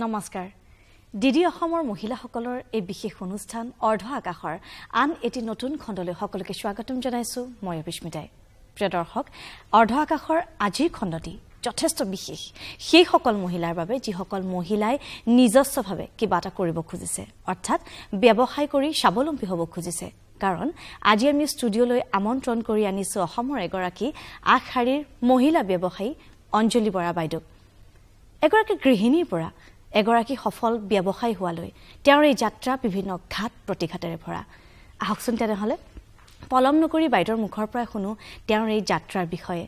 নমস্কাৰ ডিডি অসমৰ মহিলাসকলৰ এই বিশেষ অনুষ্ঠান অৰ্ধ আকাশৰ আন এটি নতুন খণ্ডলৈ সকলোকে স্বাগতম জনাইছো মই অবিস্মিতাই প্ৰিয় দৰ্শক অৰ্ধ আকাশৰ আজিৰ খণ্ডটি যথেষ্ট বিশেষ সেই সকল মহিলাৰ বাবে যিসকল মহিলাই নিজস্বভাৱে কিবা এটা কৰিব খুজিছে অৰ্থাৎ ব্যৱসায় কৰি স্বাৱলম্বী হ'ব খুজিছে কাৰণ আজি আমি ষ্টুডিঅলৈ আমন্ত্ৰণ কৰি আনিছো অসমৰ এগৰাকী আগশাৰীৰ মহিলা ব্যৱসায়ী অঞ্জলি বৰা বাইদেউ এগৰাকী গৃহিণীৰ পৰা এগৰাকী সফল ব্যৱসায়ী হোৱালৈ তেওঁৰ এই যাত্ৰা বিভিন্ন ঘাট প্ৰতিঘাতেৰে ভৰা আহকচোন তেনেহলে পলম নকৰি বাইদেউৰ মুখৰ পৰা শুনো তেওঁৰ এই যাত্ৰাৰ বিষয়ে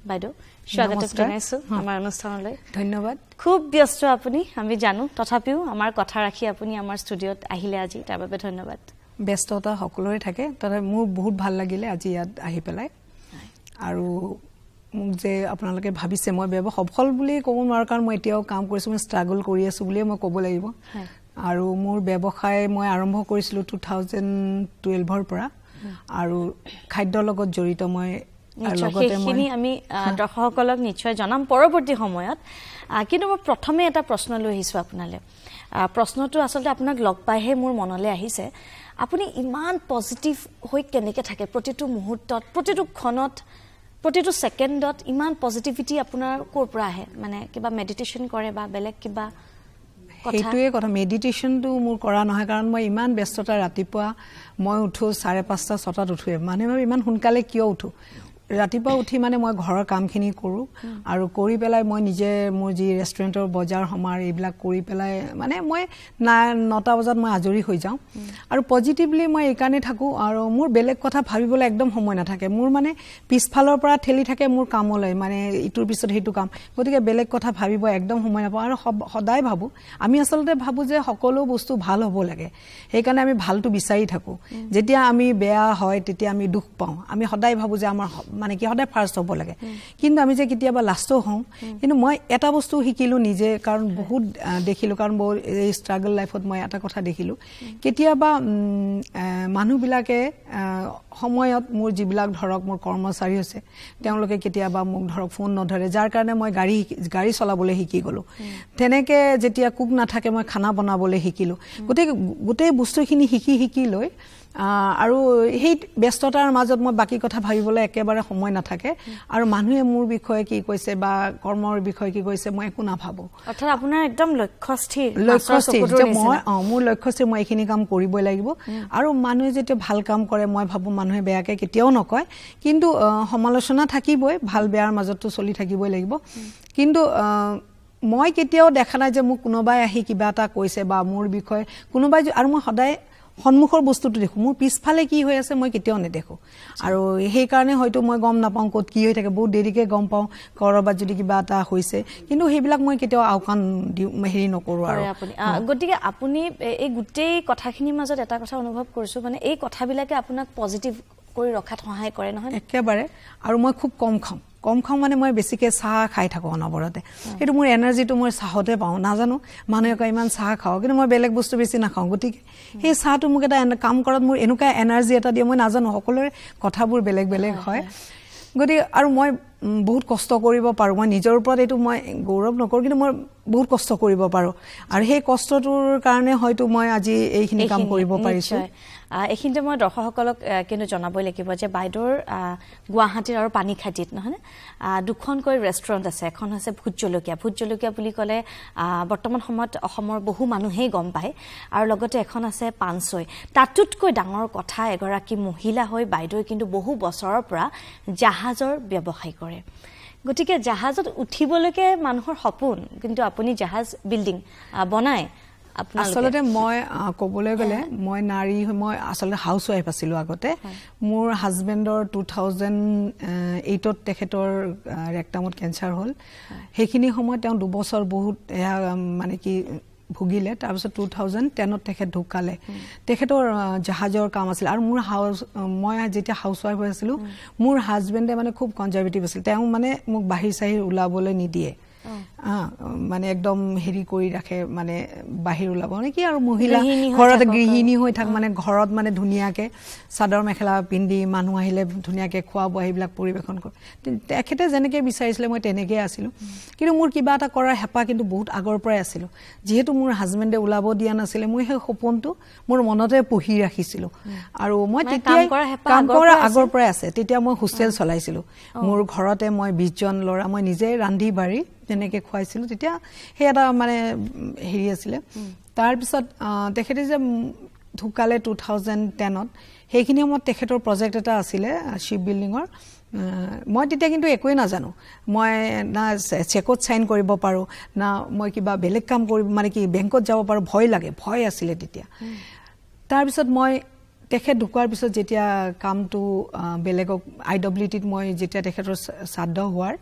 বাইদেউ স্বাগত জনাইছো আমাৰ অনুষ্ঠানলৈ ধন্যবাদ খুব ব্যস্ত আপুনি আমি জানো তথাপিও আমাৰ কথা ৰাখি আপুনি আমাৰ ষ্টুডিঅত আহিলে আজি তাৰ বাবে ধন্যবাদ ব্যস্ততা সকলোৰে থাকে তথাপি মোৰ বহুত ভাল লাগিলে আজি ইয়াত আহি পেলাই আৰু মোক যে আপোনালোকে ভাবিছে মই সফল বুলি ক'ব নোৱাৰো কাৰণ মই এতিয়াও কাম কৰিছো মই ষ্ট্ৰাগল কৰি আছো বুলি মই ক'ব লাগিব আৰু মোৰ ব্যৱসায় মই আৰম্ভ কৰিছিলো 2012 ৰ পৰা আৰু খাদ্যৰ লগত জড়িত মই লগতে মই আমি দৰ্শকসকলক নিশ্চয় জনাম পৰৱৰ্তী সময়ত কিন্তু মই প্ৰথমে এটা প্ৰশ্ন লৈ আহিছো আপোনালৈ প্ৰশ্নটো আচলতে আপোনাক লগ পাইহে মোৰ মনলৈ আহিছে আপুনি ইমান পজিটিভ হৈ কেনেকৈ থাকে প্ৰতিটো মুহূৰ্তত প্ৰতিটো ক্ষণত প্ৰতিটো সেকেন্ডত ইমান পজিটিভিটি আপোনাৰ কোৰ পৰা আহে মানে কিবা মেডিটেশন কৰে বা বেলেগ কিবা হেতুৱে কথা মেডিটেশনটো মোৰ কৰা নহয় কাৰণ মই ইমান ব্যস্ততা ৰাতিপুৱা মই উঠো 5:30 6টাত উঠোৱে মানে মই ইমান সোনকালে কিয় উঠো ৰাতিপুৱা উঠি মানে মই ঘৰৰ কামখিনি কৰো আৰু কৰি পেলাই মই নিজে মোৰ যি ৰেষ্টুৰেণ্টৰ বজাৰ সমাৰ এইবিলাক কৰি পেলাই মানে মই 9টা বজাত মই আজৰি হৈ যাওঁ আৰু পজিটিভলি মই এইকাৰণে থাকো আৰু মোৰ বেলেগ কথা ভাবিবলৈ একদম সময় নাথাকে মোৰ মানে পিছফালৰ পৰা ঠেলি থাকে মোৰ কামলৈ মানে ইটোৰ পিছত হেতু কাম গতিকে বেলেগ কথা ভাবিব একদম সময় নাপাওঁ আৰু সদায় ভাবো আমি আচলতে ভাবো যে সকলো বস্তু ভাল হ'ব লাগে সেইকাৰণে আমি ভালটো বিচাৰি থাকো যেতিয়া আমি বেয়া হয় তেতিয়া আমি দুখ পাওঁ আমি সদায় ভাবো যে আমাৰ মানে কি সদায় ফাৰ্স্ট হ'ব লাগে কিন্তু আমি যে কেতিয়াবা লাষ্ট হওঁ কিন্তু মই এটা বস্তু শিকিলো নিজে কাৰণ বহুত দেখিলো কাৰণ এই ষ্ট্ৰাগল লাইফত মই এটা কথা দেখিলো কেতিয়াবা মানুহবিলাকে সময়ত মোৰ যিবিলাক ধৰক মোৰ কৰ্মচাৰী আছে তেওঁলোকে কেতিয়াবা মোক ধৰক ফোন নধৰে যাৰ কাৰণে মই গাড়ী চলাবলৈ শিকি গলো তেনেকে যেতিয়া কুক নাথাকে মই খানা বনাবলৈ শিকিলো গোটেই বস্তুখিনি শিকি লৈ আৰু সেই ব্যস্ততাৰ মাজত মই বাকি কথা ভাবিবলৈ একেবাৰে সময় নাথাকে আৰু মানুহে মোৰ বিষয়ে কি কৈছে বা কৰ্মৰ বিষয়ে কি কৈছে মই একো নাভাবো অৰ্থাৎ আপোনাৰ একদম লক্ষ্যস্থিৰ যে মই মোৰ লক্ষ্যস্থিৰ মই এইখিনি কাম কৰিবই লাগিব আৰু মানুহে যেতিয়া ভাল কাম কৰে মই ভাবো মানুহে বেয়াকে কেতিয়াও নকয় কিন্তু সমালোচনা থাকিবই ভাল বেয়াৰ মাজতো চলি থাকিবই লাগিব কিন্তু মই কেতিয়াও দেখা নাই যে মোক কোনোবাই আহি কিবা এটা কৈছে বা মোৰ বিষয়ে কোনোবাই আৰু মই সদায় সন্মুখৰ বস্তুটো দেখো মোৰ পিছফালে কি হৈ আছে মই কেতিয়াও নেদেখো আৰু সেই কাৰণে হয়তো মই গম নাপাওঁ ক'ত কি হৈ থাকে বহুত দেৰিকে গম পাওঁ কৰবাত যদি কিবা এটা হৈছে কিন্তু সেইবিলাক মই কেতিয়াও আওকাণ হেৰি নকৰো আৰু গতিকে আপুনি এই গোটেই কথাখিনিৰ মাজত এটা কথা অনুভৱ কৰিছো মানে এই কথাবিলাকে আপোনাক পজিটিভ কৰি ৰখাত সহায় কৰে নহয় একেবাৰে আৰু মই খুব কম খাওঁ মানে মই বেছিকে চাহ খাই থাকো অনবৰতে সেইটো মোৰ এনাৰ্জিটো মই চাহতে পাওঁ নাজানো মানুহে কয় ইমান চাহ খাওঁ কিন্তু মই বেলেগ বস্তু বেছি নাখাওঁ গতিকে সেই চাহটো মোক এটা কাম কৰাত মোৰ এনেকুৱা এনাৰ্জি এটা দিয়ে মই নাজানো সকলোৰে কথাবোৰ বেলেগ হয় গতিকে আৰু মই বহুত কষ্ট কৰিব পাৰো মই নিজৰ ওপৰত এইটো মই গৌৰৱ নকৰো কিন্তু মই বহুত কষ্ট কৰিব পাৰো আৰু সেই কষ্টটোৰ কাৰণে হয়তো মই আজি এইখিনি কাম কৰিব পাৰিছো এইখিনিতে মই দৰ্শকসকলক কিন্তু জনাবই লাগিব যে বাইদেউৰ গুৱাহাটীৰ আৰু পানীখাইটিত নহয় দুখনকৈ ৰেষ্টুৰেণ্ট আছে এখন হৈছে ভোট জলকীয়া বুলি ক'লে বৰ্তমান সময়ত অসমৰ বহু মানুহেই গম পায় আৰু লগতে এখন আছে পানচৈ তাতোতকৈ ডাঙৰ কথা এগৰাকী মহিলা হৈ বাইদেউ কিন্তু বহু বছৰৰ পৰা জাহাজৰ ব্যৱসায় কৰে গতিকে জাহাজত উঠিবলৈকে মানুহৰ সপোন কিন্তু আপুনি জাহাজ বিল্ডিং বনায় আসলে মই ক'বলৈ গ'লে মই মই আসলে হাউস ওয়াইফ আছিলো আগতে মোৰ হাজবেণ্ডৰ 2008ত তেখেতৰ ৰেক্টামত কেঞ্চাৰ হ'ল সেইখিনি সময়ত তেওঁ 2 বছৰ বহুত মানে কি ভুগিলে তাৰ পিছত 2010ত তেখেত ঢুকালে তেখেতৰ জাহাজৰ কাম আছিল আৰু মোৰ মই যেতিয়া হাউস ওয়াইফ আছিলো মোৰ হাজবেণ্ডে মানে খুব কনজাৰভেটিভ আছিল তেওঁ মানে মোক বাহিৰ চাহিৰ ওলাবলৈ নিদিয়ে মানে একদম হেৰি কৰি ৰাখে মানে বাহিৰ ওলাব মানে কি আৰু মহিলা ঘৰত গৃহিণী হৈ থাক মানে ঘৰত মানে ধুনীয়াকে চাদৰ মেখেলা পিন্ধি মানুহ আহিলে ধুনীয়াকে খোৱা বোৱা এইবিলাক পৰিৱেশন কৰে তেখেতে যেনেকৈ বিচাৰিছিলে মই তেনেকৈ আছিলোঁ কিন্তু মোৰ কিবা এটা কৰাৰ হেঁপাহ কিন্তু বহুত আগৰ পৰাই আছিলোঁ যিহেতু মোৰ হাজবেণ্ডে ওলাব দিয়া নাছিলে মই সেই সপোনটো মোৰ মনতে পুহি ৰাখিছিলোঁ আৰু মই তেতিয়া কাম কৰা আগৰ পৰাই আছে তেতিয়া মই হোষ্টেল চলাইছিলোঁ মোৰ ঘৰতে মই 20 জন ল'ৰা মই নিজে ৰান্ধি বাঢ়ি তেনেকৈ খুৱাইছিলোঁ তেতিয়া সেই এটা মানে হেৰি আছিলে তাৰপিছত তেখেতে যে ঢুকালে 2010ত সেইখিনি সময়ত তেখেতৰ প্ৰজেক্ট এটা আছিলে শ্বিপ বিল্ডিঙৰ মই তেতিয়া কিন্তু একোৱেই নাজানো মই না চেকত চাইন কৰিব পাৰোঁ না মই কিবা বেলেগ কাম কৰিব মানে কি বেংকত যাব পাৰোঁ ভয় আছিলে তেতিয়া তাৰপিছত মই তেখেত ঢুকোৱাৰ পিছত যেতিয়া কামটো বেলেগক IWTত মই যেতিয়া তেখেতৰ শ্ৰাদ্ধ হোৱাৰ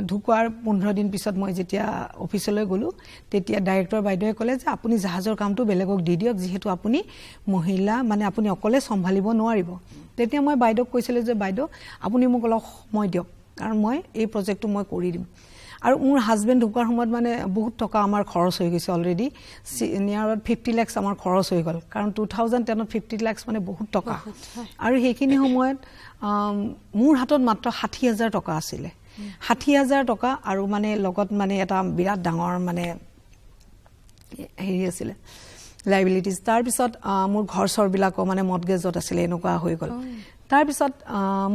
ঢুকোৱাৰ 15 দিন পিছত মই যেতিয়া অফিচলৈ গ'লো তেতিয়া ডাইৰেক্টৰ বাইদেৱে ক'লে যে আপুনি জাহাজৰ কামটো বেলেগক দি দিয়ক যিহেতু আপুনি মহিলা মানে আপুনি অকলে চম্ভালিব নোৱাৰিব তেতিয়া মই বাইদেউক কৈছিলোঁ যে বাইদেউ আপুনি মোক অলপ সময় দিয়ক কাৰণ মই এই প্ৰজেক্টটো মই কৰি দিম আৰু মোৰ হাজবেণ্ড ঢুকোৱাৰ সময়ত মানে বহুত টকা আমাৰ খৰচ হৈ গৈছে অলৰেডি নিয়াৰত 50 লাখ আমাৰ খৰচ হৈ গ'ল কাৰণ 2010ত 50 লাখ মানে বহুত টকা আৰু সেইখিনি সময়ত মোৰ হাতত মাত্ৰ 60,000 টকা আছিলে 60,000 টকা আৰু মানে লগত মানে এটা বিৰাট ডাঙৰ মানে হেৰি আছিলে লাইবিলিটিজ তাৰপিছত মোৰ ঘৰ চৰবিলাকো মানে মৰ্টগেজত আছিলে এনেকুৱা হৈ গ'ল তাৰপিছত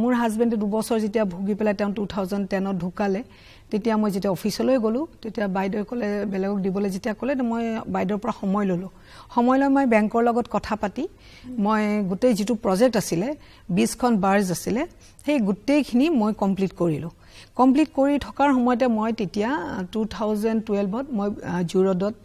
মোৰ হাজবেণ্ডে 2 বছৰ যেতিয়া ভুগি পেলাই তেওঁ 2010ত ঢুকালে তেতিয়া মই যেতিয়া অফিচলৈ গ'লো তেতিয়া বাইদেৱে ক'লে বেলেগক দিবলৈ যেতিয়া ক'লে মই বাইদেউৰ পৰা সময় ল'লোঁ সময় লৈ মই বেংকৰ লগত কথা পাতি মই গোটেই যিটো প্ৰজেক্ট আছিলে 20খন বাৰ্জ আছিলে সেই গোটেইখিনি মই কমপ্লিট কৰিলোঁ কমপ্লিট কৰি থকাৰ সময়তে মই তেতিয়া 2012ত মই জুৰডত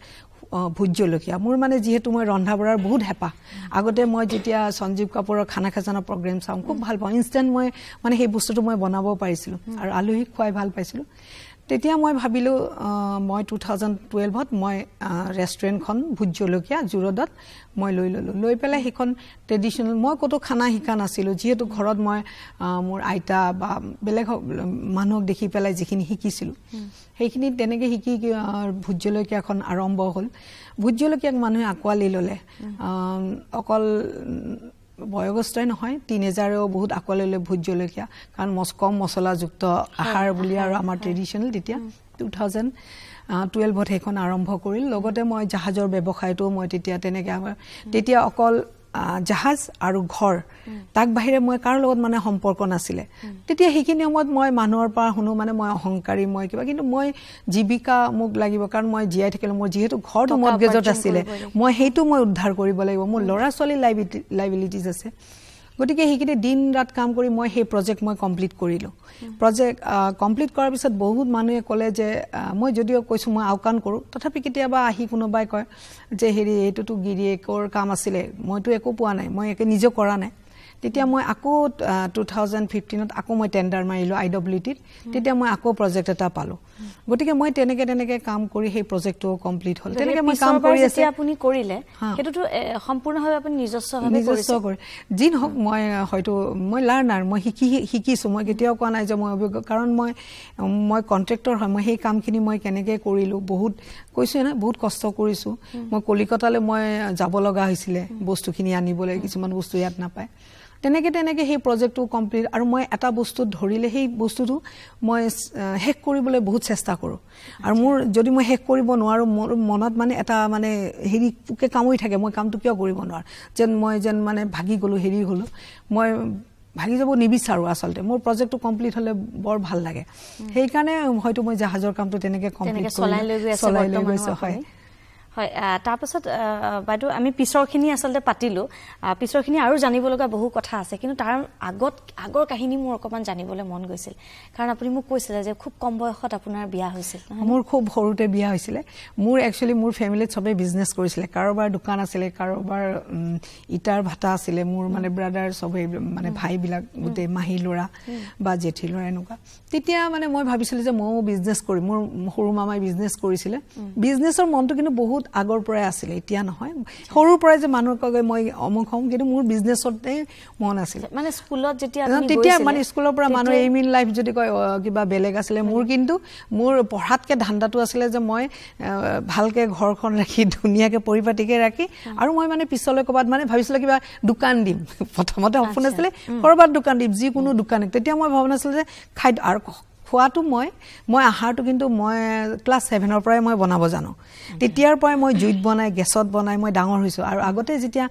ভোজ জলকীয়া মোৰ মানে যেহেতু মই ৰন্ধা বঢ়াৰ বহুত হেঁপাহ আগতে মই যেতিয়া সঞ্জীৱ কাপুৰৰ খানা খাজানা প্ৰগ্ৰেম চাওঁ খুব ভাল পাওঁ ইনষ্টেণ্ট মই মানে সেই বস্তুটো মই বনাব পাৰিছিলোঁ আৰু আলহীক খুৱাই ভাল পাইছিলোঁ তেতিয়া মই ভাবিলোঁ মই 2012ত মই ৰেষ্টুৰেণ্টখন ভোজ জলকীয়া জুৰডত মই লৈ ল'লোঁ লৈ পেলাই সেইখন ট্ৰেডিশ্যনেল মই ক'তো খানা শিকা নাছিলোঁ যিহেতু ঘৰত মই মোৰ আইতা বা বেলেগ মানুহক দেখি পেলাই যিখিনি শিকিছিলোঁ সেইখিনি তেনেকৈ শিকি ভোজ জলকীয়াখন আৰম্ভ হ'ল ভোজ জলকীয়াক মানুহে আঁকোৱালি ল'লে অকল বয়গষ্টই নহয় টিনেজাৰেও বহুত আঁকোৱালি ল'লে ভোজ জলকীয়া কাৰণ কম মছলাযুক্ত আহাৰ বুলি আৰু আমাৰ ট্ৰেডিশ্যনেল তেতিয়া 2012ত সেইখন আৰম্ভ কৰিল লগতে মই জাহাজৰ ব্যৱসায়টো মই তেতিয়া অকল জাহাজ আৰু ঘৰ তাক বাহিৰে মই কাৰো লগত মানে সম্পৰ্ক নাছিলে তেতিয়া সেইখিনি সময়ত মই মানুহৰ পৰা শুনো মানে মই অহংকাৰী মই কিবা কিন্তু মই জীৱিকা মোক লাগিব কাৰণ মই জীয়াই থাকিলোঁ মোৰ যিহেতু ঘৰটো মৰ্টগেজত আছিলে মই সেইটো মই উদ্ধাৰ কৰিব লাগিব মোৰ ল'ৰা ছোৱালী লাইবিলিটিজ আছে গতিকে সেইখিনি দিন ৰাত কাম কৰি মই সেই প্ৰজেক্ট মই কমপ্লিট কৰিলোঁ প্ৰজেক্ট কমপ্লিট কৰাৰ পিছত বহুত মানুহে ক'লে যে মই যদিও কৈছোঁ মই আওকাণ কৰোঁ তথাপি কেতিয়াবা আহি কোনোবাই কয় যে হেৰি এইটোতো গিৰিয়েকৰ কাম আছিলে মইতো একো পোৱা নাই মই একে নিজে কৰা নাই তেতিয়া মই আকৌ 2015ত আকৌ মই টেণ্ডাৰ মাৰিলোঁ IWTত তেতিয়া মই আকৌ প্ৰজেক্ট এটা পালোঁ গতিকে মই তেনেকৈ কাম কৰি সেই প্ৰজেক্টটো কমপ্লিট হ'ল তেনেকৈ মই কাম কৰি আছোঁ আপুনি কৰিলে সেইটোতো সম্পূৰ্ণভাৱে আপুনি নিজস্ব কৰি যি নহওক মই হয়তো মই লাৰ্ণাৰ মই শিকিছোঁ মই কেতিয়াও কোৱা নাই যে মই অভিজ্ঞ কাৰণ মই কণ্ট্ৰেক্টৰ হয় মই সেই কামখিনি মই কেনেকৈ কৰিলোঁ বহুত কৈছোঁ না বহুত কষ্ট কৰিছোঁ মই কলিকতালৈ মই যাব লগা হৈছিলে বস্তুখিনি আনিবলৈ কিছুমান বস্তু ইয়াত নাপায় তেনেকৈ সেই প্ৰজেক্টটো কমপ্লিট আৰু মই এটা বস্তু ধৰিলে সেই বস্তুটো মই শেষ কৰিবলৈ বহুত চেষ্টা কৰোঁ আৰু মোৰ যদি মই শেষ কৰিব নোৱাৰোঁ মোৰ মনত মানে এটা মানে হেৰি পোকে কামুৰি থাকে মই কামটো কিয় কৰিব নোৱাৰোঁ যেন মানে ভাগি গ'লোঁ হেৰি হ'লোঁ মই ভাগি যাব নিবিচাৰোঁ আচলতে মোৰ প্ৰজেক্টটো কমপ্লিট হ'লে বৰ ভাল লাগে সেইকাৰণে হয়তো মই জাহাজৰ কামটো তেনেকৈ কমপ্লিট চলাই লৈ গৈছোঁ হয় হয় তাৰপাছত বাইদেউ আমি পিছৰখিনি আচলতে পাতিলোঁ পিছৰখিনি আৰু জানিব লগা বহু কথা আছে কিন্তু তাৰ আগৰ কাহিনী মোৰ অকণমান জানিবলৈ মন গৈছিল কাৰণ আপুনি মোক কৈছিলে যে খুব কম বয়সত আপোনাৰ বিয়া হৈছিল মোৰ খুব সৰুতে বিয়া হৈছিলে মোৰ একচুৱেলি মোৰ ফেমিলিত চবেই বিজনেছ কৰিছিলে কাৰোবাৰ দোকান আছিলে কাৰোবাৰ ইটাৰ ভাটা আছিলে মোৰ মানে ব্ৰাদাৰ চবেই মানে ভাইবিলাক গোটেই মাহী ল'ৰা বা জেঠী ল'ৰা এনেকুৱা তেতিয়া মানে মই ভাবিছিলোঁ যে ময়ো বিজনেছ কৰিম মোৰ সৰু মামাই বিজনেছ কৰিছিলে বিজনেছৰ মনটো কিন্তু বহুত আগৰ পৰাই আছিল এতিয়া নহয় সৰুৰ পৰাই যে মানুহক কয় মই অমুক হম কিন্তু মোৰ বিজনেছতে মন আছিল মানে স্কুলত যেতিয়া আপুনি তেতিয়া মানে স্কুলৰ পৰা মানুহ এইম ইন লাইফ যদি কয় কিবা বেলেগ আছিল মোৰ কিন্তু মোৰ পঢ়াতকে ধান্দাটো আছিল যে মই ভালকে ঘৰখন ৰাখি ধুনীয়াকে পৰিপাটিকে ৰাখি আৰু মই মানে পিছলৈ কবাত মানে ভাবিছিল কিবা দোকান দিম প্ৰথমতে সপোন আছিল কৰবাত দোকান দিম যিকোনো দোকান তেতিয়া মই ভাবনা আছিল যে খাদ্য আৰু খোৱাটো মই আহাৰটো কিন্তু মই ক্লাছ 7 ৰ পৰাই মই বনাব জানো তেতিয়াৰ পৰাই মই জুইত বনাই গেছত বনাই মই ডাঙৰ হৈছো আৰু আগতে যেতিয়া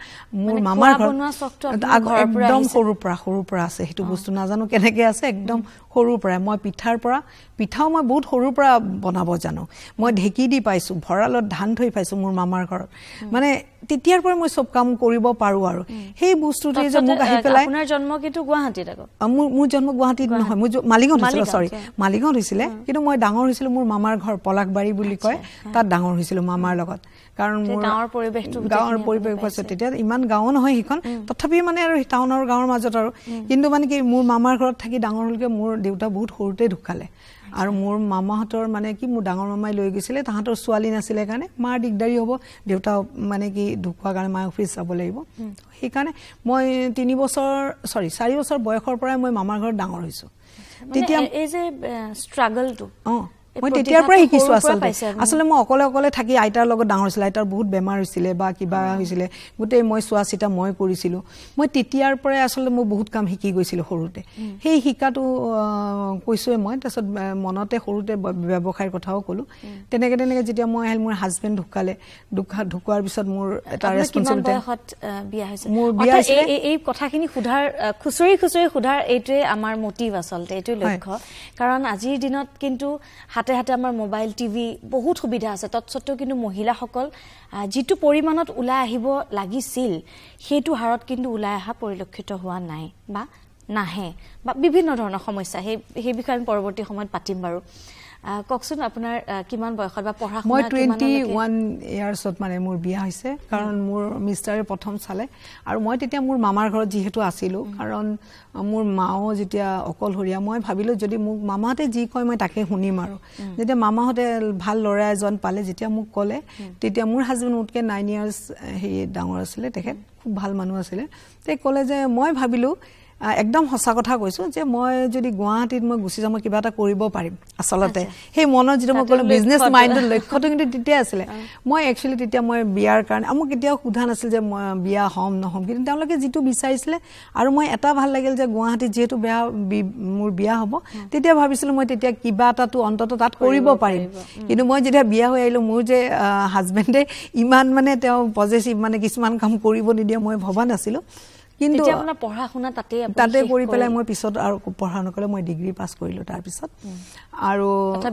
মোৰ মামাৰ ঘৰ একদম সৰুৰ পৰা আছে হেতু বস্তু নাজানো কেনেকে আছে একদম সৰুৰ পৰা মই পিঠাও মই বহুত সৰুৰ পৰা বনাব জানো মই ঢেকি দি পাইছো ভৰালত ধান থৈ পাইছো মোৰ মামাৰ ঘৰত মানে তেতিয়াৰ পৰা মই সব কাম কৰিব পাৰো আৰু সেই বস্তুটো যে মোক আহি পেলাই আপোনাৰ জন্ম কিন্তু গুৱাহাটীত আকৌ মোৰ জন্ম গুৱাহাটীত নহয় মই মালিগাঁৱত হৈছিল সৰি মালিগাঁৱত হৈছিল কিন্তু মই ডাঙৰ হৈছিল মোৰ মামাৰ ঘৰ পলাকবাৰী বুলি কয় তাত ডাঙৰ হৈছিল মামাৰ লগত কাৰণ মোৰ গাঁৱৰ পৰিৱেশ আছে তেতিয়া ইমান গাঁও নহয় হিখন তথাপি মানে আৰু টাউনৰ গাঁৱৰ মাজত আৰু কিন্তু মানে কি মোৰ মামাৰ ঘৰত থাকি ডাঙৰ হলকে মোৰ দেউতা বহুত সৰুতে ঢুকালে আৰু মোৰ মামাহঁতৰ মানে কি মোৰ ডাঙৰ মামাই লৈ গৈছিলে তাহাঁতৰ ছোৱালী নাছিলে কাৰণে মাৰ দিগদাৰি হ'ব দেউতা মানে কি ঢুকুৱা কাৰণে মাই অফিচ যাব লাগিব সেইকাৰণে মই 4 বছৰ বয়সৰ পৰাই মই মামাৰ ঘৰত ডাঙৰ হৈছো তেতিয়া এই যে ষ্ট্ৰাগলটো মই তেতিয়াৰ পৰা শিকিছো আসলে মই অকলে থাকি আইতাৰ লগত ডাঙৰ হৈছিল আইতাৰ বহুত বেমাৰ হৈছিলে বা কিবা হৈছিলে গোটেই মই চোৱা চিতা মই কৰিছিলো মই তেতিয়াৰ পৰাই আসলে মই বহুত কাম শিকি গৈছিল সৰুতে সেই শিকাটো কৈছোৱে মই তাৰছত মনতে সৰুতে ব্যৱসায়ৰ কথাও কলো তেনেকে যেতিয়া মই আহিল মোৰ হাজবেণ্ড ঢুকোৱাৰ পিছত মোৰ এটা ৰেসপন্সিবিলিটি বিয়া হৈছে মোৰ বিয়া এই কথাখিনি খুচৰি সুধাৰ এইটোৱে আমাৰ মোটিভ আচলতে এইটোৱে লক্ষ্য কাৰণ আজিৰ দিনত কিন্তু হাতে আমাৰ মোবাইল টিভি বহুত সুবিধা আছে তৎসত্ত্বেও কিন্তু মহিলাসকল যিটো পৰিমাণত ওলাই আহিব লাগিছিল সেইটো হাৰত কিন্তু ওলাই অহা পৰিলক্ষিত হোৱা নাই বা নাহে বা বিভিন্ন ধৰণৰ সমস্যা সেই বিষয়ে আমি পৰৱৰ্তী সময়ত পাতিম বাৰু ককচোন আপোনাৰ কিমান বয়সত বা পঢ়া শুনা মই 21 ইয়াৰ্ছত মানে মোৰ বিয়া হৈছে কাৰণ মোৰ মিষ্টাৰে প্ৰথম চালে আৰু মই তেতিয়া মোৰ মামাৰ ঘৰত যিহেতু আছিলো কাৰণ মোৰ মাও যেতিয়া অকলহৰীয়া মই ভাবিলো যদি মোক মামাহতে যি কয় মই তাকে শুনিম আৰু যেতিয়া মামাহতে ভাল ল'ৰা এজন পালে যেতিয়া মোক ক'লে তেতিয়া মোৰ হাজবেণ্ড মোতকে 9 ইয়াৰ্স হে ডাঙৰ আছিল তেখেত খুব ভাল মানুহ আছিল তে ক'লে যে মই ভাবিলো একদম হসা কথা কৈছো যে মই যদি গুৱাহাটীত মই গুছি যাম কিবা এটা কৰিব পাৰিম আসলতে সেই মনৰ যেটো মই কলো বিজনেস মাইন্ডৰ লক্ষ্যটো কিন্তু তেতিয়া আছিল মই একচুয়ালি তেতিয়া মই বিয়াৰ কাৰণে আমক কেতিয়াও সুধা নাছিল যে মই বিয়া হম নহম কিন্তু তেওঁলোকে যেটো বিচাৰিছিল আৰু মই এটা ভাল লাগিল যে গুৱাহাটীত যেটো মোৰ বিয়া হ'ব তেতিয়া ভাবিছিল মই তেতিয়া কিবা এটাটো অন্তত তাত কৰিব পাৰিম কিন্তু মই যেতিয়া বিয়া হৈ আহিলো মোৰ যে হাজবেণ্ডে ইমান মানে তেওঁ পজিটিভ মানে কিছুমান কাম কৰিব নিদিয়ে মই ভবা নাছিলো কিন্তু তেতিয়া আপোনাৰ পঢ়া শুনা তাতে কৰি পেলাই মই পিছত আৰু পঢ়া নকলে মই ডিগ্ৰী পাস কৰিলো তাৰ পিছত আৰু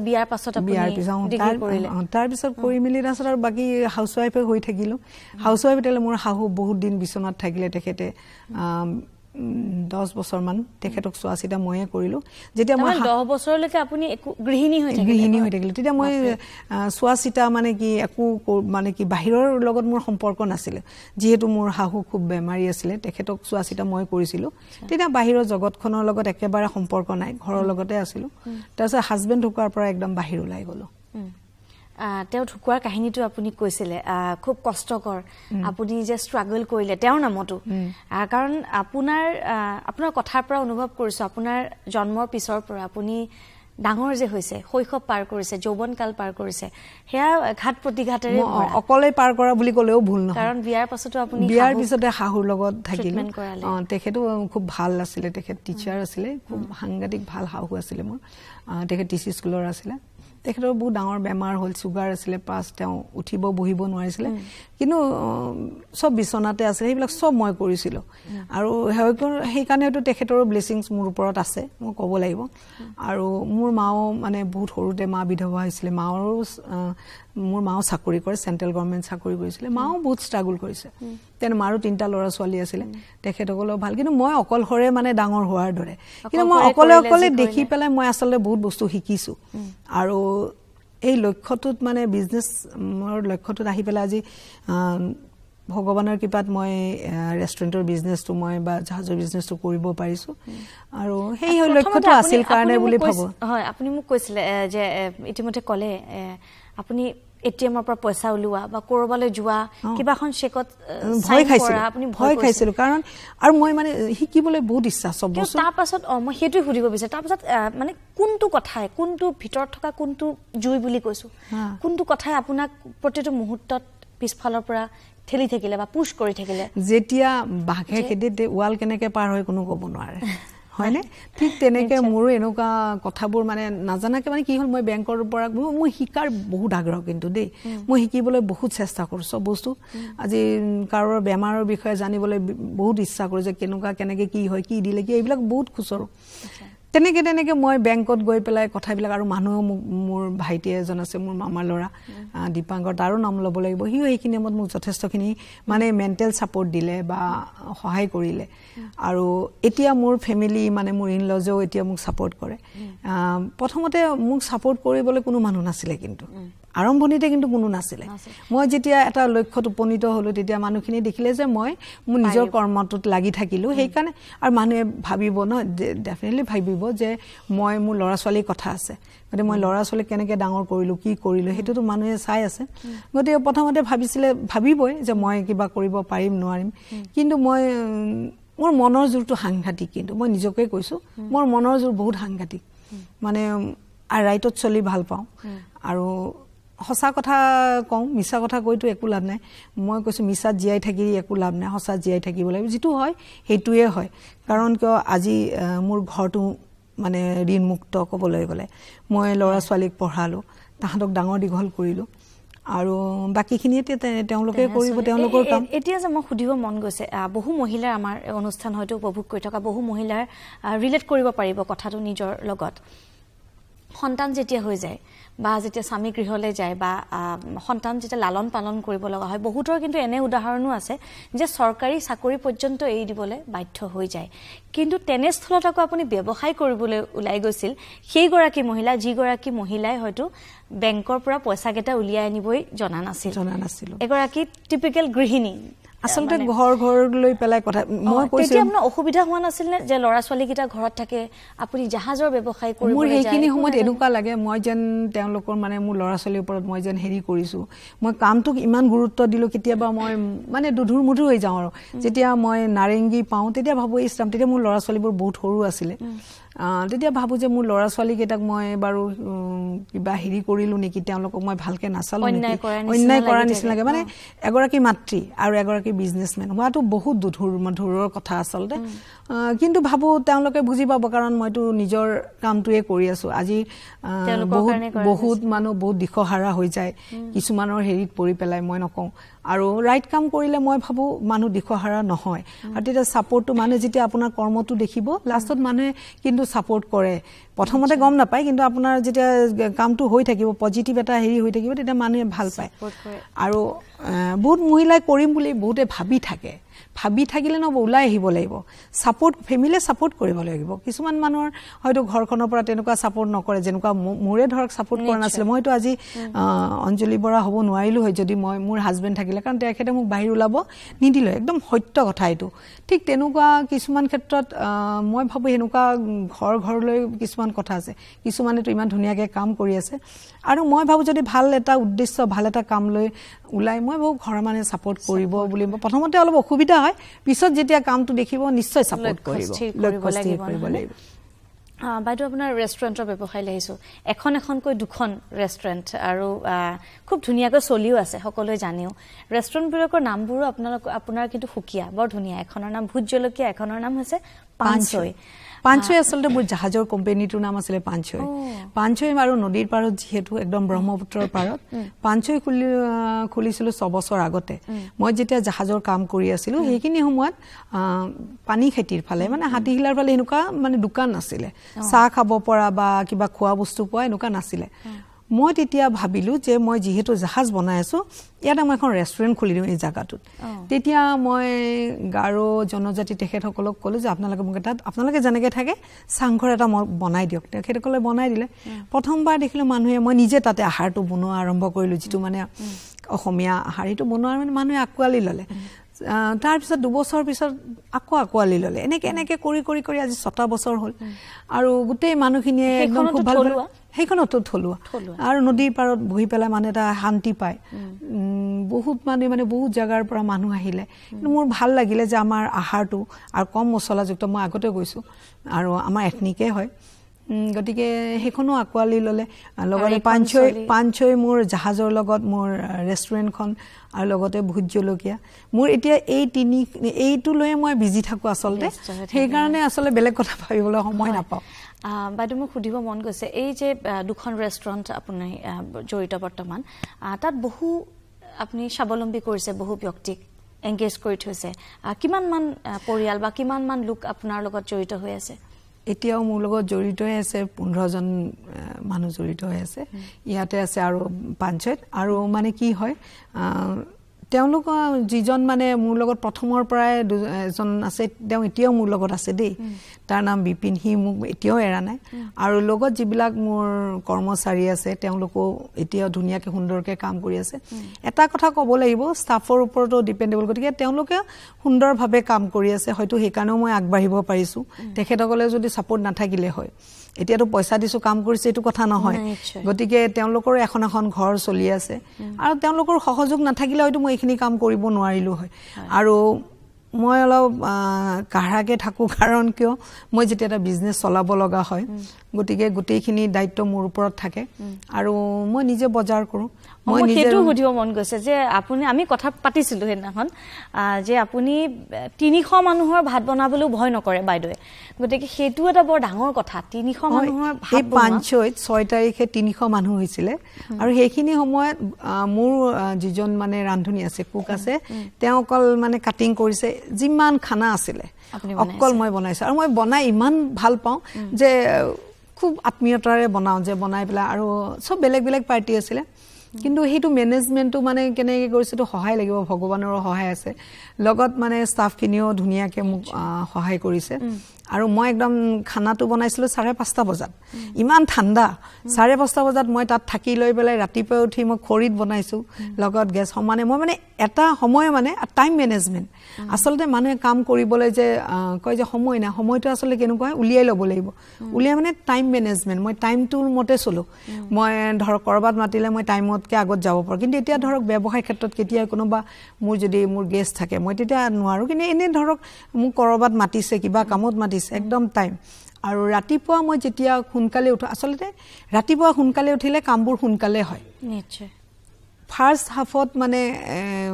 বিয়াৰ পাছত আপুনি ডিগ্ৰী কৰিলে তাৰ পিছত কৰি মিলি তাৰছত আৰু বাকি হাউসৱাইফে হৈ থাকিলো হাউসৱাইফ তেলে মোৰ হাহু বহুত দিন বিছনাত থাকিলে তেখেতে 10 বছৰ মান তেখেতক চোৱাচিতা ময়ে কৰিলো যেতিয়া মই 10 বছৰলৈকে আপুনি গৃহিণী হৈ থাকিলে তেতিয়া মই চোৱাচিতা মানে কি একো মানে কি বাহিৰৰ লগত মোৰ সম্পৰ্ক নাছিল যেহেতু মোৰ হাহু খুব বেমাৰী আছিল তেখেতক চোৱাচিতা মই কৰিছিলো তেতিয়া বাহিৰৰ জগতখনৰ লগত একেবাৰে সম্পৰ্ক নাই ঘৰৰ লগতে আছিল তাৰছত হাজবেণ্ড ঢুকাৰ পৰা একদম বাহিৰ ওলাই গলো তেও ঢুকুৱাৰ কাহিনীটো আপুনি কৈছিলে খুব কষ্টকৰ আপুনি যে ষ্ট্ৰাগল কৰিলে তেওঁৰ নামতো কাৰণ আপোনাৰ কথাৰ পৰা অনুভৱ কৰিছো আপোনাৰ জন্মৰ পিছৰ পৰা আপুনি ডাঙৰ যে হৈছে শৈশৱ পাৰ কৰিছে যৌৱন কাল পাৰ কৰিছে হেয়া ঘাট প্ৰতিঘাতেৰে অকলে পাৰ কৰা বুলি কলেও ভুল নহয় কাৰণ বিয়াৰ পাছতো আপুনি বিয়াৰ পিছতে হাহুৰ লগত থাকিলে তেখেতো খুব ভাল আছিল তেখেত টিচাৰ আছিল খুব সাংঘাতিক ভাল হাহু আছিল মোৰ তেখেত টিচি স্কুলৰ আছিল তেখেতৰ বহুত ডাঙৰ বেমাৰ হল সুগাৰ আছিল পাছ তেওঁ উঠিব বহিব নোৱাৰিছিল কিন্তু সব বিছনাতে আছে সেইবিলাক সব মই কৰিছিল আৰু সেই কাৰণেটো তেখেতৰ ব্লেছিংছ মোৰ ওপৰত আছে মই ক'ব লাগিব আৰু মোৰ মাও মানে বহুত সৰুতে মা বিধৱা হৈছিল মোৰ মাও চাকৰি কৰে সেন্ট্ৰেল গভৰ্ণমেন্ট চাকৰি কৰিছিল মাও বহুত ষ্ট্ৰাগল কৰিছে তেনে মাৰো 3টা ল'ৰা ছোৱালী আছিল তেখেতসকলও ভাল কিন্তু মই অকলহৰে মানে ডাঙৰ হোৱাৰ দৰে কিন্তু মই অকলে দেখি পেলাই মই আসলে বহুত বস্তু শিকিছো আৰু এই লক্ষ্যটোত মানে বিজনেছৰ লক্ষ্যটোত আহি পেলাই আজি ভগৱানৰ কৃপাত মই ৰেষ্টুৰেণ্টৰ বিজনেছটো মই বা জাহাজৰ বিজনেছটো কৰিব পাৰিছো আৰু সেই লক্ষ্যটো আছিল কাৰণে বুলি ভাবো হয় আপুনি মোক কৈছিলে যে ইতিমধ্যে ক'লে আপুনি এটিএমৰ পৰা পইচা উলিওৱা বা কৰবালৈ যোৱা কিবা এখন চেকত ভয় খাইছিলো কাৰণ আৰু মই মানে শিকিবলৈ বহুত ইচ্ছা সব বস্তু তাৰ পাছত মই সেইটো সুধিব বিচাৰো তাৰ পাছত মানে কোনটো কথাই কোনটো ভিতৰত থকা কোনটো জুই বুলি কৈছো কোনটো কথাই আপোনাক প্ৰতিটো মুহূৰ্তত পিছফালৰ পৰা ঠেলি থাকিলে বা পুশ কৰি থাকিলে যেতিয়া বাঘে খেদিতে ওয়াল কেনেকে পাৰ হয় কোনো ক'ব নোৱাৰে হয়নে ঠিক তেনেকে মোৰো এনেকুৱা কথাবোৰ মানে নাজানাকে মানে কি হল মই বেংকৰ পৰা মই শিকাৰ বহুত আগ্ৰহ কিন্তু দেই মই শিকিবলৈ বহুত চেষ্টা কৰো সব বস্তু আজি কাৰোৰ বেমাৰৰ বিষয়ে জানিবলৈ বহুত ইচ্ছা কৰো যে কেনেকে কি হয় কি দিলে কি এইবিলাক বহুত খুচৰো তেনেকে মই বেংকত গৈ পেলাই কথাবিলাক আৰু মানুহ মোৰ ভাইটি এজন আছে মোৰ মামাৰ ল'ৰা দীপাংকৰ তাৰো নাম ল'ব লাগিব হিও এইখিনি মত মোক যথেষ্টখিনি মানে মেন্টেল সাপোৰ্ট দিলে বা সহায় কৰিলে আৰু এতিয়া মোৰ ফ্যামিলি মানে মোৰ ইনলজেও এতিয়া মোক সাপোৰ্ট কৰে প্ৰথমতে মোক সাপোৰ্ট কৰিবলৈ কোনো মানুহ নাছিলে কিন্তু আৰম্ভণিতে কিন্তু কোনো নাছিলে মই যেতিয়া এটা লক্ষ্যত উপনীত হলো তেতিয়া মানুহখিনি দেখিলে যে মই মোৰ নিজৰ কৰ্মটোত লাগি থাকিলো সেইকাৰণে আৰু মানুহে ভাবিব ন ডেফিনেটলি ভাবিব যে মই মোৰ ল'ৰা ছোৱালীৰ কথা আছে গতিকে মই ল'ৰা ছোৱালীক কেনেকৈ ডাঙৰ কৰিলো কি কৰিলো সেইটোতো মানুহে চাই আছে গতিকে প্ৰথমতে ভাবিবই যে মই কিবা কৰিব পাৰিম নোৱাৰিম কিন্তু মই মোৰ মনৰ জোৰটো সাংঘাতিক কিন্তু মই নিজকে কৈছো মোৰ মনৰ জোৰ বহুত সাংঘাতিক মানে ৰাইটত চলি ভাল পাওঁ আৰু হসা কথা কওঁ মিছা কথা কৈতো একো লাভ নাই মই কৈছো মিছাত জিয়াই থাকি একো লাভ নাই হসা জিয়াই থাকিব লাগিব যেটো হয় হেতুৱে হয় কাৰণ কিয় আজি মোৰ ঘৰটো মানে ঋণ মুক্ত ক'বলৈ গলে মই ল'ৰা ছোৱালীক পঢ়ালো তাহাঁতক ডাঙৰ দীঘল কৰিলো আৰু বাকিখিনিতে তেওঁলোকে কৰিব তেওঁলোকৰ কাম এতিয়া যে মই সুধিব মন গৈছে বহু মহিলাৰ আমাৰ অনুষ্ঠান হয়তো উপভোগ কৰি থকা বহু মহিলাৰ ৰিলেট কৰিব পাৰিব কথাটো নিজৰ লগত সন্তান যেতিয়া হৈ যায় বা যেতিয়া স্বামী গৃহলৈ যায় বা সন্তান যেতিয়া লালন পালন কৰিব লগা হয় বহুতৰ কিন্তু এনে উদাহৰণো আছে যে চৰকাৰী চাকৰি পৰ্যন্ত এৰি দিবলৈ বাধ্য হৈ যায় কিন্তু তেনেস্থলত আকৌ আপুনি ব্যৱসায় কৰিবলৈ ওলাই গৈছিল সেই গৰাকী মহিলা যি গৰাকী মহিলাই হয়তো বেংকৰ পৰা পইচা কেটা উলিয়াই আনিবই জনা নাছিল এগৰাকী টিপিক্যাল গৃহিণী আসলতে ঘৰ লৈ পেলাই কথা মই কৈছো তেতিয়া আপোনাৰ অসুবিধা হোৱা নাছিল নে যে ল'ৰা ছোৱালী কিটা ঘৰত থাকে আপুনি জাহাজৰ ব্যৱসায় কৰিবলৈ মোৰ এইখিনি সময়ত এনেকুৱা লাগে মই যেন তেওঁলোকৰ মানে মোৰ ল'ৰা ছোৱালীৰ ওপৰত মই যেন হেৰি কৰিছো মই কামটোক ইমান গুৰুত্ব দিলো কেতিয়াবা মই মানে দুধুৰ মুধুৰ হৈ যাওঁ আৰু যেতিয়া মই নাৰেংগী পাওঁ তেতিয়া ভাবো ইছলাম তেতিয়া মোৰ ল'ৰা ছোৱালীবোৰ বহুত সৰু আছিলে তেতিয়া ভাবো যে মোৰ ল'ৰা ছোৱালী কেইটাক মই বাৰু কিবা হেৰি কৰিলো নেকি তেওঁলোকক মই ভালকে নাচালো নেকি অন্যায় কৰা নিচিনাকে মানে এগৰাকী মাতৃ আৰু এগৰাকী বিজনেছমেন হোৱাটো বহুত দুধুৰৰ কথা আচলতে কিন্তু ভাবো তেওঁলোকে বুজি পাব কাৰণ মইতো নিজৰ কামটোৱে কৰি আছো আজি বহুত মানুহ বহুত দিশহাৰা হৈ যায় কিছুমানৰ হেৰিত পৰি পেলাই মই নকওঁ আৰু ৰাইট কাম কৰিলে মই ভাবো মানুহ দিশহাৰা নহয় আৰু তেতিয়া সাপোৰ্টটো মানে যেতিয়া আপোনাৰ কৰ্মটো দেখিব লাষ্টত মানুহে কিন্তু সাপোৰ্ট কৰে প্ৰথমতে গম নাপায় কিন্তু আপোনাৰ যেতিয়া কামটো হৈ থাকিব পজিটিভ এটা হেৰি হৈ থাকিব তেতিয়া মানুহে ভাল পায় আৰু বহুত মহিলাই কৰিম বুলি বহুতে ভাবি থাকিলে নব ওলাই আহিব লাগিব সাপোৰ্ট ফ্যামিলি সাপোৰ্ট কৰিব লাগিব কিছুমান মানুহৰ হয়তো ঘৰখনৰ পৰা তেনেকুৱা সাপোৰ্ট নকৰে যেনেকুৱা মোৰে ধৰক সাপোৰ্ট কৰা নাছিল মইতো আজি অঞ্জলি বৰা হ'ব নোৱাৰিলো হয় যদি মই মোৰ হাজবেণ্ড থাকিলে কাৰণ তেখেতে মোক বাহিৰ ওলাব নিদিলে একদম সত্য কথা এইটো ঠিক তেনেকুৱা কিছুমান ক্ষেত্ৰত মই ভাবো এনেকুৱা ঘৰলৈ কিছুমান কথা আছে কিছুমানেতো ইমান ধুনীয়াকৈ কাম কৰি আছে আৰু মই ভাবো যদি ভাল এটা উদ্দেশ্য ভাল এটা কাম লৈ ওলাই মই ভাবো ঘৰৰ মানুহে সাপোৰ্ট কৰিব বুলি প্ৰথমতে অলপ অসুবিধা হয় পিছত যেতিয়া কামটো দেখিব নিশ্চয় সাপোৰ্ট কৰিব লাগিব বাইদেউ আপোনাৰ ৰেষ্টুৰেণ্টৰ ব্যৱসায় লাগিছো এখনকৈ দুখন ৰেষ্টুৰেণ্ট আৰু খুব ধুনীয়াকৈ চলিও আছে সকলোৱে জানেও ৰেষ্টুৰেণ্টবোৰৰ নামবোৰো আপোনাৰ কিন্তু সুকীয়া বৰ ধুনীয়া এখনৰ নাম ভূত জলকীয়া এখনৰ নাম হৈছে পাঞ্চৈ আসলতে মোৰ জাহাজৰ কোম্পানীটোৰ নাম আছিলে পাঞ্চৈ আৰু নদীৰ পাৰত যিহেতু একদম ব্ৰহ্মপুত্ৰৰ পাৰত পাঞ্চৈ খুলিছিলো 6 বছৰ আগতে মই যেতিয়া জাহাজৰ কাম কৰি আছিলো সেইখিনি সময়ত পানী খেতিৰ ফালে মানে হাতীহিলাৰ ফালে এনেকুৱা মানে দোকান নাছিলে চাহ খাব পৰা বা কিবা খোৱা বস্তু পোৱা এনেকুৱা নাছিলে মই তেতিয়া ভাবিলো যে মই যেহেতু জাহাজ বনাই আছো ইয়াতে মই এখন ৰেষ্টুৰেণ্ট খুলি দিম এই জায়গাটোত তেতিয়া মই গাৰো জনজাতি তেখেতসকলক ক'লো যে আপোনালোকে মোক এটা আপোনালোকে যেনেকৈ থাকে চাংঘৰ এটা মই বনাই দিয়ক তেখেতসকলে বনাই দিলে প্ৰথমবাৰ দেখিলো মানুহে মই নিজে তাতে আহাৰটো বনোৱা আৰম্ভ কৰিলো যিটো মানে অসমীয়া আহাৰ এইটো বনোৱাৰ মানে মানুহে আঁকোৱালি ল'লে তাৰ পিছত 2 বছৰ পিছত আকৌ আকোৱালি ল'লে এনেকে কৰি আজি 6টা বছৰ হ'ল আৰু গোটেই মানুহখিনিয়ে একদম খুব ভাল সেইখনতো থলুৱা আৰু নদীৰ পাৰত বহি পেলাই মানে এটা শান্তি পায় বহুত মানে বহুত জাগাৰ পৰা মানুহ আহিলে কিন্তু মোৰ ভাল লাগিলে যে আমাৰ আহাৰটো আৰু কম মছলাযুক্ত মই আগতে গৈছো আৰু আমাৰ এথনিকে হয় গতিকে সেইখনো আকোৱালি ল'লে লগতে পাঞ্চৈ মোৰ জাহাজৰ লগত মোৰ ৰেষ্টুৰেণ্টখন আৰু লগতে ভোট জলকীয়া মোৰ এতিয়া এইটো লৈ মই বিজি থাকো আচলতে সেইকাৰণে আচলতে বেলেগ কথা ভাবিবলৈ সময় নাপাওঁ বাইদেউ মোক সুধিব মন গৈছে এই যে দুখন ৰেষ্টুৰেণ্ট আপুনি জড়িত বৰ্তমান তাত বহু আপুনি স্বাৱলম্বী কৰিছে বহু ব্যক্তিক এংগেজ কৰি থৈছে কিমান মান পৰিয়াল বা কিমান মান লোক আপোনাৰ লগত জড়িত হৈ আছে এতিয়াও মোৰ লগত জড়িত হৈ আছে 15 জন মানুহ জড়িত হৈ আছে ইয়াতে আছে আৰু পাঞ্চৈত আৰু মানে কি হয় তেওঁলোক যিজন মানে মোৰ লগত প্ৰথমৰ পৰাই এজন আছে তেওঁ এতিয়াও মোৰ লগত আছে দেই তাৰ নাম বিপিন হি মোক এতিয়াও এৰা নাই আৰু লগত যিবিলাক মোৰ কৰ্মচাৰী আছে তেওঁলোকো এতিয়াও ধুনীয়াকে সুন্দৰকে কাম কৰি আছে এটা কথা ক'ব লাগিব ষ্টাফৰ ওপৰতো ডিপেন্ডেবল গতিকে তেওঁলোকে সুন্দৰভাৱে কাম কৰি আছে হয়তো সেইকাৰণেও মই আগবাঢ়িব পাৰিছো তেখেতসকলে যদি সাপোৰ্ট নাথাকিলে হয় এতিয়াতো পইচা দিছো কাম কৰিছে এইটো কথা নহয় গতিকে তেওঁলোকৰ এখন ঘৰ চলি আছে আৰু তেওঁলোকৰ সহযোগ নাথাকিলে হয়তো মই এইখিনি কাম কৰিব নোৱাৰিলো হয় আৰু মই অলপ কাঢ়াকে থাকো কাৰণ কিয় মই যেতিয়া এটা বিজনেস চলাব লগা হয় গতিকে গোটেইখিনি দায়িত্ব মোৰ ওপৰত থাকে আৰু মই নিজে বজাৰ কৰো মই নিজে সুধিব মন গৈছে যে আপুনি আমি কথা পাতিছিলো হেনাখন যে আপুনি 300 মানুহৰ ভাত বনাবলৈ ভয় নকৰে বাইদেৱে গতিকে হেতু এটা বৰ ডাঙৰ কথা 300 মানুহৰ ভাত পাঞ্চৈত 6 তাৰিখে 300 মানুহ হৈছিল আৰু সেইখিনি সময়ত মোৰ যিজন মানে ৰান্ধনী আছে কুক আছে তেওঁ অকল মানে কাটিং কৰিছে যিমান খানা আছিল অকল মই বনাইছো আৰু মই বনাই ইমান ভাল পাওঁ যে খুব আত্মীয়তাৰে বনাও যে বনাই পেলা আৰু সব বেলেগ পাৰ্টি আছিল কিন্তু হেতু ম্যানেজমেন্টটো মানে কেনেকৈ কৰিছে তো সহায় লাগিব ভগৱানৰ সহায় আছে লগত মানে ষ্টাফ খিনিও ধুনীয়াকে মোক সহায় কৰিছে আৰু মই একদম খানাটো বনাইছিলো 5:30 বজাত ইমান ঠাণ্ডা 5:30 বজাত মই তাত থাকি লৈ পেলাই ৰাতিপুৱা উঠি মই খৰিত বনাইছো লগত গেছ সমানে মই মানে এটা সময় মানে টাইম ম্যানেজমেন্ট আসলতে মানুহে কাম কৰিবলৈ যে কয় যে সময় না সময়টো আসলে কেনেকুৱা উলিয়াই ল'ব লাগিব উলিয়াই মানে টাইম ম্যানেজমেন্ট মই টাইমটোৰ মতে চলো মই ধৰ কৰবাত মাতিলে মই টাইমতকে আগত যাব পাৰো কিন্তু এতিয়া ধৰক ব্যৱসায় ক্ষেত্ৰত কেতিয়া কোনোবা মোৰ যদি মোৰ গেষ্ট থাকে মই তেতিয়া নোৱাৰো কিন্তু এনে ধৰক মোক কৰবাত মাতিছে কিবা কামত মাতিছে একদম টাইম আৰু ৰাতিপুৱা মই যেতিয়া সোনকালে উঠো আসলতে ৰাতিপুৱা সোনকালে উঠিলে কামবোৰ সোনকালে হয় নিশ্চয় ফাৰ্স্ট হাফত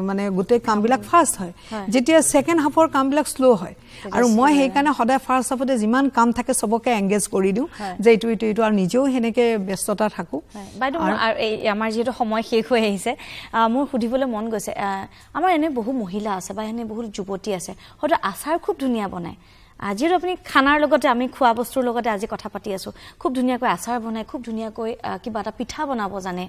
মানে গুটে কামবিলাক ফাৰ্স্ট হয় যেতিয়া সেকেন্ড হাফৰ কামবিলাক স্লো হয় আৰু মই সেই কাৰণে সদায় ফাৰ্স্ট হাফতে যিমান কাম থাকে সবকে এংগেজ কৰি দিও যে এইটো আৰু নিজেও হেনেকে ব্যস্ততা থাকো বাইদেউ আমাৰ যেটো সময় শেষ হৈ আহিছে মোৰ সুধিবলৈ মন গৈছে আমাৰ এনে বহু মহিলা আছে বা এনে বহুত যুৱতী আছে হয়তো আচাৰ খুব ধুনীয়া বনায় আজিৰ আপুনি খানাৰ লগতে আমি খোৱা বস্তুৰ লগতে আজি কথা পাতি আছো খুব ধুনীয়াকৈ আচাৰ বনায় খুব ধুনীয়াকৈ কিবা এটা পিঠা বনাব জানে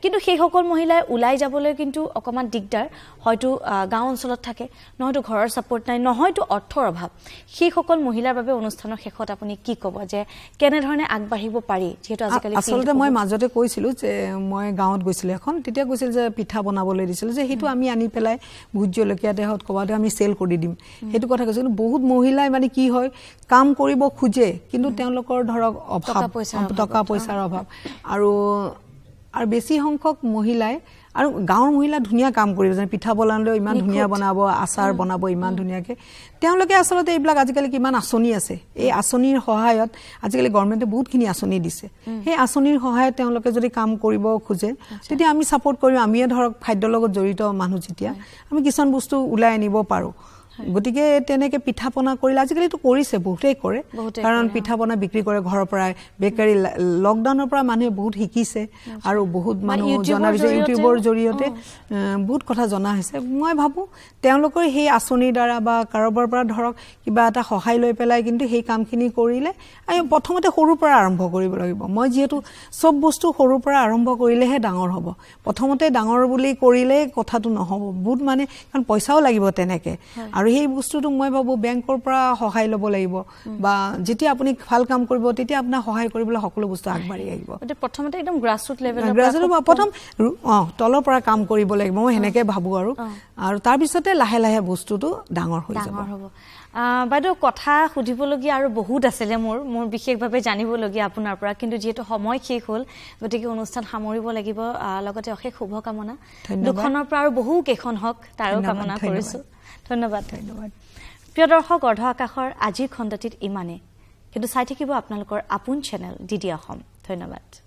কিন্তু সেই সকল মহিলাই উলাই যাবলৈ কিন্তু অকমান দিগদাৰ হয়তো গাঁও অঞ্চলত থাকে নহয়তো ঘৰৰ সাপোৰ্ট নাই নহয়তো অৰ্থৰ অভাৱ সেই সকল মহিলাৰ বাবে অনুষ্ঠানৰ শেষত আপুনি কি ক'ব যে কেনে ধৰণে আগবাঢ়িব পাৰি যেহেতু আজিকালি আসলতে মই মাজতে কৈছিলো যে মই গাঁৱত গৈছিল এখন তেতিয়া কৈছিল যে পিঠা বনাবলৈ দিছিল যে হেতু আমি আনি পেলাই ভোট জলকীয়া দেহত কবাতে আমি সেল কৰি দিম হেতু কথা কৈছিল বহুত মহিলা মানে কি হয় কাম কৰিব খুজে কিন্তু তেওঁলোকৰ ধৰক অভাৱ টকা পইচাৰ অভাৱ আৰু বেছি সংখ্যক মহিলাই আৰু গাঁৱৰ মহিলা ধুনীয়া কাম কৰিব যেন পিঠা বনালেও ইমান ধুনীয়া বনাব আচাৰ বনাব ইমান ধুনীয়াকে তেওঁলোকে আসলতে এইবিলাক আজিকালি কিমান আঁচনি আছে এই আঁচনিৰ সহায়ত আজিকালি গভৰ্ণমেণ্টে বহুতখিনি আঁচনি দিছে সেই আঁচনিৰ সহায়ত তেওঁলোকে যদি কাম কৰিব খুজে তেতিয়া আমি সাপোৰ্ট কৰিম আমিয়ে ধৰক খাদ্যৰ লগত জড়িত মানুহ যেতিয়া আমি কিছুমান বস্তু উলাই আনিব পাৰো গতিকে তেনেকে পিঠা পনা কৰিলে আজিকালিটো কৰিছে বহুতেই কৰে কাৰণ পিঠা পনা বিক্ৰী কৰে ঘৰৰ পৰা বেকাৰী লকডাউনৰ পৰা মানুহে বহুত শিকিছে আৰু বহুত মানুহ জনা হৈছে ইউটিউবৰ জৰিয়তে বহুত কথা জনা হৈছে মই ভাবো তেওঁলোকৰ সেই আঁচনিৰ দ্বাৰা বা কাৰোবাৰ পৰা ধৰক কিবা এটা সহায় লৈ পেলাই কিন্তু সেই কামখিনি কৰিলে আমি প্ৰথমতে সৰুৰ পৰা আৰম্ভ কৰিব লাগিব মই যেহেতু সব বস্তু সৰুৰ পৰা আৰম্ভ কৰিলেহে ডাঙৰ হ'ব প্ৰথমতে ডাঙৰ বুলি কৰিলে কথাটো নহব বহুত মানে কাৰণ পইচাও লাগিব তেনেকে আৰু আৰু সেই বস্তুটো মই ভাবো বেংকৰ পৰা সহায় ল'ব লাগিব বা যেতিয়া আপুনি ভাল কাম কৰিব তেতিয়া আপোনাৰ সহায় কৰিবলৈ সকলো বস্তু আগবাঢ়ি আহিব এটা প্ৰথমতে একদম গ্ৰাছৰুট লেভেলৰ প্ৰথম তলৰ পৰা কাম কৰিব লাগিব মই হেনেকে ভাবো আৰু তাৰ পিছতে লাহে লাহে বস্তুটো ডাঙৰ হৈ যাব বাইদেউ কথা সুধিবলগীয়া আৰু বহুত আছিলে মোৰ বিশেষভাৱে জানিবলগীয়া আপোনাৰ পৰা কিন্তু যেহেতু সময় শেষ হ'ল গতিকে অনুষ্ঠান সামৰিব লাগিব লগতে অশেষ শুভকামনা দুখনৰ পৰা আৰু বহু কেইখন হওক তাৰো কামনা কৰিছো ধন্যবাদ প্ৰিয় দৰ্শক অৰ্ধ আকাশৰ আজিৰ খণ্ডটিত ইমানে কিন্তু চাই থাকিব আপোনালোকৰ আপোন চেনেল ডিডি অসম ধন্যবাদ